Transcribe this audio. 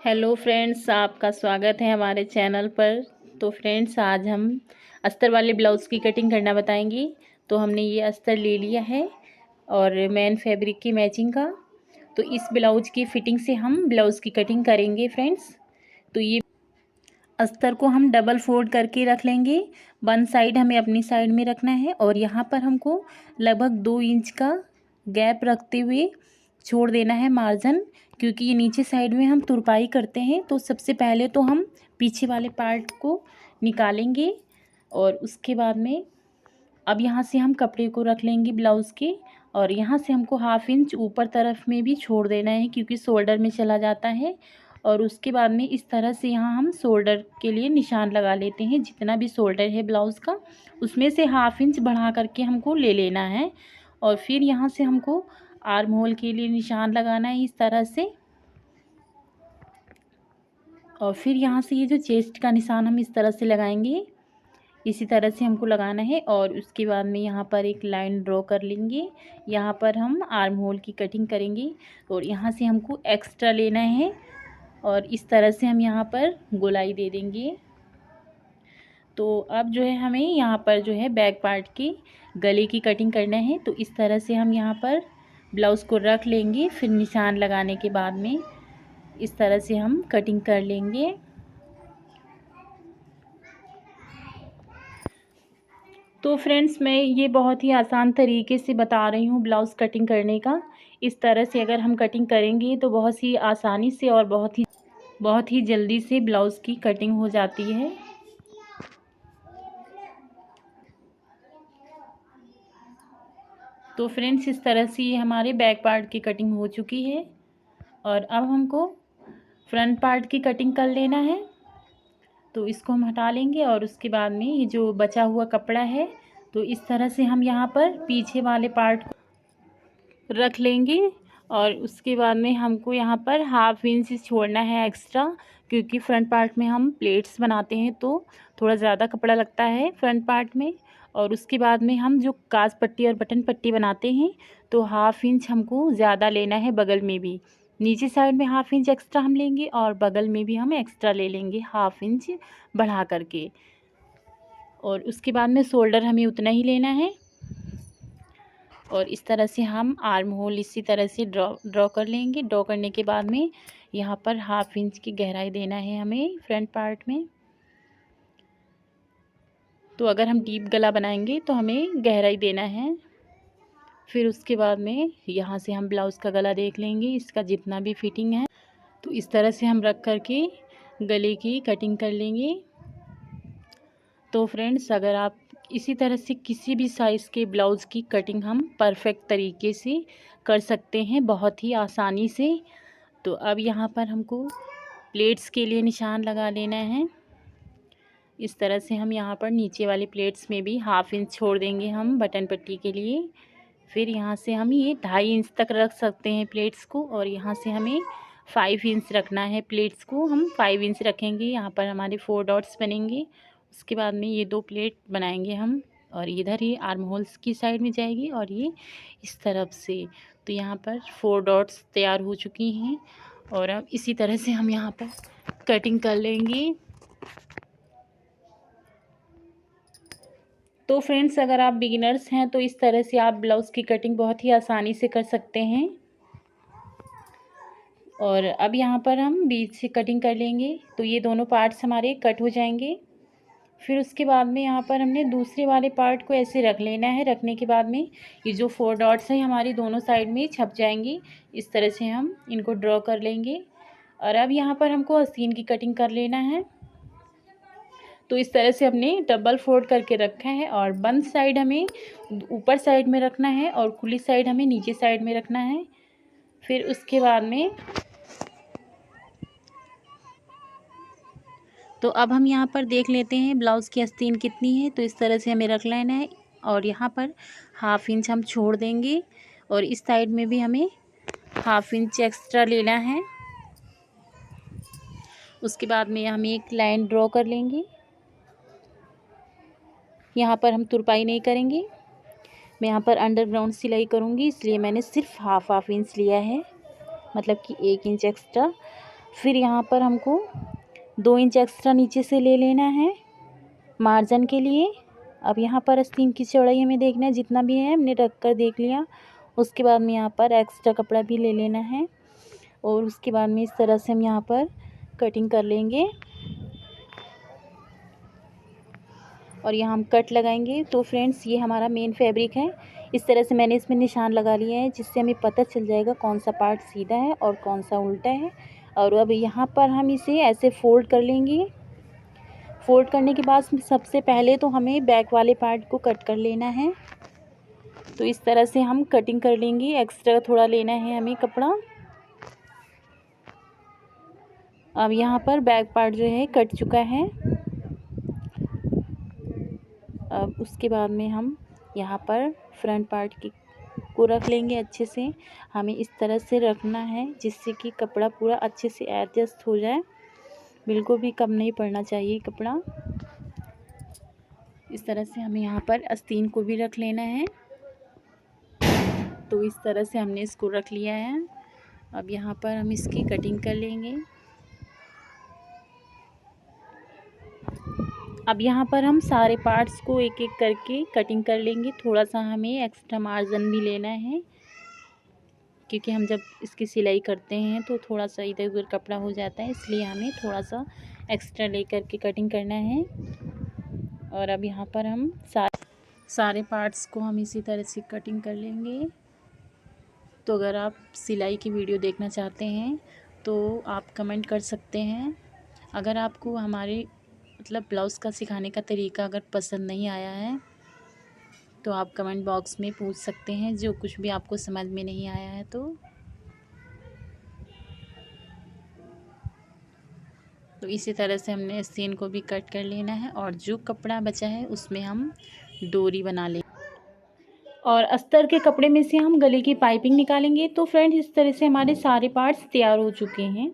Hello friends, आपका स्वागत है हमारे चैनल पर। तो फ्रेंड्स, आज हम अस्तर वाले ब्लाउज़ की कटिंग करना बताएंगे। तो हमने ये अस्तर ले लिया है और मेन फैब्रिक की मैचिंग का। तो इस ब्लाउज़ की फ़िटिंग से हम ब्लाउज़ की कटिंग करेंगे फ्रेंड्स। तो ये अस्तर को हम डबल फोल्ड करके रख लेंगे। वन साइड हमें अपनी साइड में रखना है और यहाँ पर हमको लगभग 2 इंच का गैप रखते हुए छोड़ देना है मार्जिन, क्योंकि ये नीचे साइड में हम तुरपाई करते हैं। तो सबसे पहले तो हम पीछे वाले पार्ट को निकालेंगे और उसके बाद में अब यहाँ से हम कपड़े को रख लेंगे ब्लाउज़ के, और यहाँ से हमको 1/2 इंच ऊपर तरफ में भी छोड़ देना है, क्योंकि शोल्डर में चला जाता है। और उसके बाद में इस तरह से यहाँ हम शोल्डर के लिए निशान लगा लेते हैं। जितना भी शोल्डर है ब्लाउज़ का, उसमें से 1/2 इंच बढ़ा करके हमको ले लेना है। और फिर यहाँ से हमको आर्म होल के लिए निशान लगाना है इस तरह से। और फिर यहाँ से ये जो चेस्ट का निशान हम इस तरह से लगाएंगे, इसी तरह से हमको लगाना है। और उसके बाद में यहाँ पर एक लाइन ड्रॉ कर लेंगे। यहाँ पर हम आर्म होल की कटिंग करेंगे और यहाँ से हमको एक्स्ट्रा लेना है और इस तरह से हम यहाँ पर गोलाई दे देंगे। तो अब जो है हमें यहाँ पर जो है बैक पार्ट की गले की कटिंग करना है। तो इस तरह से हम यहाँ पर ब्लाउज़ को रख लेंगे। फिर निशान लगाने के बाद में इस तरह से हम कटिंग कर लेंगे। तो फ्रेंड्स, मैं ये बहुत ही आसान तरीके से बता रही हूँ ब्लाउज़ कटिंग करने का। इस तरह से अगर हम कटिंग करेंगे तो बहुत ही आसानी से और बहुत ही जल्दी से ब्लाउज़ की कटिंग हो जाती है। तो फ्रेंड्स, इस तरह से ये हमारे बैक पार्ट की कटिंग हो चुकी है और अब हमको फ्रंट पार्ट की कटिंग कर लेना है। तो इसको हम हटा लेंगे और उसके बाद में ये जो बचा हुआ कपड़ा है, तो इस तरह से हम यहाँ पर पीछे वाले पार्ट को रख लेंगे। और उसके बाद में हमको यहाँ पर 1/2 इंच छोड़ना है एक्स्ट्रा, क्योंकि फ्रंट पार्ट में हम प्लेट्स बनाते हैं तो थोड़ा ज़्यादा कपड़ा लगता है फ्रंट पार्ट में। और उसके बाद में हम जो काज पट्टी और बटन पट्टी बनाते हैं, तो 1/2 इंच हमको ज़्यादा लेना है। बगल में भी नीचे साइड में 1/2 इंच एक्स्ट्रा हम लेंगे और बगल में भी हम एक्स्ट्रा ले लेंगे 1/2 इंच बढ़ा करके। और उसके बाद में शोल्डर हमें उतना ही लेना है। और इस तरह से हम आर्म होल इसी तरह से ड्रॉ कर लेंगे। ड्रॉ करने के बाद में यहाँ पर 1/2 इंच की गहराई देना है हमें फ्रंट पार्ट में। तो अगर हम डीप गला बनाएंगे तो हमें गहराई देना है। फिर उसके बाद में यहाँ से हम ब्लाउज़ का गला देख लेंगे, इसका जितना भी फिटिंग है। तो इस तरह से हम रख करके गले की कटिंग कर लेंगे। तो फ्रेंड्स, अगर आप इसी तरह से किसी भी साइज़ के ब्लाउज़ की कटिंग हम परफेक्ट तरीके से कर सकते हैं, बहुत ही आसानी से। तो अब यहाँ पर हमको प्लेट्स के लिए निशान लगा लेना है। इस तरह से हम यहाँ पर नीचे वाली प्लेट्स में भी 1/2 इंच छोड़ देंगे हम बटन पट्टी के लिए। फिर यहाँ से हम ये 2.5 इंच तक रख सकते हैं प्लेट्स को, और यहाँ से हमें 5 इंच रखना है। प्लेट्स को हम 5 इंच रखेंगे। यहाँ पर हमारे 4 डॉट्स बनेंगे। उसके बाद में ये 2 प्लेट बनाएंगे हम, और इधर ये आर्म होल्स की साइड में जाएगी और ये इस तरफ से। तो यहाँ पर 4 डॉट्स तैयार हो चुकी हैं और अब इसी तरह से हम यहाँ पर कटिंग कर लेंगे। तो फ्रेंड्स, अगर आप बिगिनर्स हैं तो इस तरह से आप ब्लाउज़ की कटिंग बहुत ही आसानी से कर सकते हैं। और अब यहाँ पर हम बीच से कटिंग कर लेंगे, तो ये दोनों पार्ट्स हमारे कट हो जाएंगे। फिर उसके बाद में यहाँ पर हमने दूसरे वाले पार्ट को ऐसे रख लेना है। रखने के बाद में ये जो 4 डॉट्स हैं हमारी दोनों साइड में छप जाएंगी। इस तरह से हम इनको ड्रॉ कर लेंगे। और अब यहाँ पर हमको आस्तीन की कटिंग कर लेना है। तो इस तरह से हमने डबल फोल्ड करके रखा है और बंद साइड हमें ऊपर साइड में रखना है और खुली साइड हमें नीचे साइड में रखना है। फिर उसके बाद में तो अब हम यहाँ पर देख लेते हैं ब्लाउज़ की आस्तीन कितनी है। तो इस तरह से हमें रख लेना है और यहाँ पर 1/2 इंच हम छोड़ देंगे और इस साइड में भी हमें 1/2 इंच एक्स्ट्रा लेना है। उसके बाद में हम एक लाइन ड्रॉ कर लेंगे। यहाँ पर हम तुरपाई नहीं करेंगे। मैं यहाँ पर अंडरग्राउंड सिलाई करूँगी, इसलिए मैंने सिर्फ 1/2 इंच लिया है, मतलब कि 1 इंच एक्स्ट्रा। फिर यहाँ पर हमको 2 इंच एक्स्ट्रा नीचे से ले लेना है मार्जिन के लिए। अब यहाँ पर आस्तीन की चौड़ाई हमें देखना है, जितना भी है हमने रख कर देख लिया। उसके बाद में यहाँ पर एक्स्ट्रा कपड़ा भी ले लेना है और उसके बाद में इस तरह से हम यहाँ पर कटिंग कर लेंगे और यहाँ हम कट लगाएंगे। तो फ्रेंड्स ये हमारा मेन फैब्रिक है। इस तरह से मैंने इसमें निशान लगा लिए हैं, जिससे हमें पता चल जाएगा कौन सा पार्ट सीधा है और कौन सा उल्टा है। और अब यहाँ पर हम इसे ऐसे फोल्ड कर लेंगे। फोल्ड करने के बाद सबसे पहले तो हमें बैक वाले पार्ट को कट कर लेना है। तो इस तरह से हम कटिंग कर लेंगे। एक्स्ट्रा थोड़ा लेना है हमें कपड़ा। अब यहाँ पर बैक पार्ट जो है कट चुका है। अब उसके बाद में हम यहाँ पर फ्रंट पार्ट को रख लेंगे अच्छे से। हमें इस तरह से रखना है जिससे कि कपड़ा पूरा अच्छे से एडजस्ट हो जाए, बिल्कुल भी कम नहीं पड़ना चाहिए कपड़ा। इस तरह से हमें यहाँ पर आस्तीन को भी रख लेना है। तो इस तरह से हमने इसको रख लिया है। अब यहाँ पर हम इसकी कटिंग कर लेंगे। अब यहाँ पर हम सारे पार्ट्स को एक एक करके कटिंग कर लेंगे। थोड़ा सा हमें एक्स्ट्रा मार्जिन भी लेना है, क्योंकि हम जब इसकी सिलाई करते हैं तो थोड़ा सा इधर उधर कपड़ा हो जाता है, इसलिए हमें थोड़ा सा एक्स्ट्रा ले करके कटिंग करना है। और अब यहाँ पर हम सारे पार्ट्स को हम इसी तरह से कटिंग कर लेंगे। तो अगर आप सिलाई की वीडियो देखना चाहते हैं तो आप कमेंट कर सकते हैं। अगर आपको हमारे ब्लाउज़ का सिखाने का तरीका अगर पसंद नहीं आया है तो आप कमेंट बॉक्स में पूछ सकते हैं, जो कुछ भी आपको समझ में नहीं आया है तो इसी तरह से हमने सीन को भी कट कर लेना है और जो कपड़ा बचा है उसमें हम डोरी बना लेंगे और अस्तर के कपड़े में से हम गले की पाइपिंग निकालेंगे। तो फ्रेंड्स इस तरह से हमारे सारे पार्ट्स तैयार हो चुके हैं।